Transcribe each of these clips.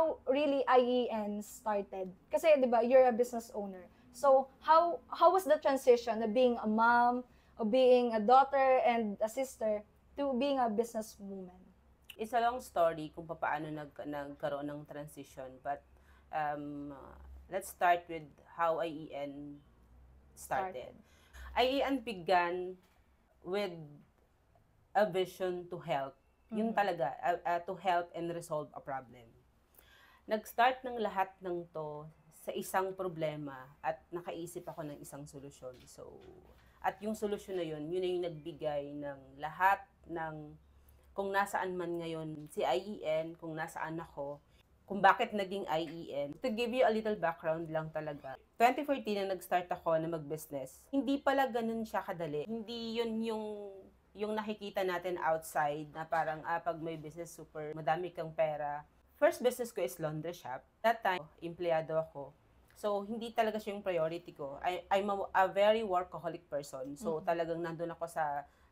how really IEN started. Kasi, di ba, you're a business owner. So, how was the transition of being a mom, of being a daughter and a sister, to being a businesswoman? It's a long story kung paano nagkaroon ng transition. But let's start with how IEN started. IEN began with a vision to help. Yun talaga, to help and resolve a problem. Nag-start ng lahat ng to sa isang problema at nakaisip ako ng isang solusyon. So, at yung solusyon na yun na yung nagbigay ng lahat ng kung nasaan man ngayon si IEN, kung nasaan ako, kung bakit naging IEN. To give you a little background lang talaga. 2014 na nag-start ako na mag-business. Hindi pala ganun siya kadali. Hindi yun yung nakikita natin outside na parang pag may business super madami kang pera. First business ko is laundry shop. That time, empleyado ako. So, hindi talaga siya yung priority ko. I'm a very workaholic person. So, talagang nandun ako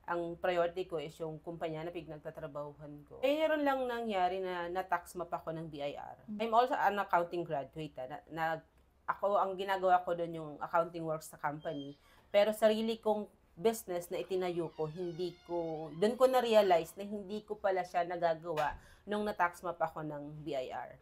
ang priority ko is yung kumpanya na pinagtatrabahuhan ko. Mayroon lang nangyari na na-tax map ako ng BIR. I'm also an accounting graduate. Ako, ang ginagawa ko doon yung accounting works sa company. Pero sarili kong business na itinayo ko, doon ko na-realize na hindi ko pala siya nagagawa nung na-tax map ako ng BIR.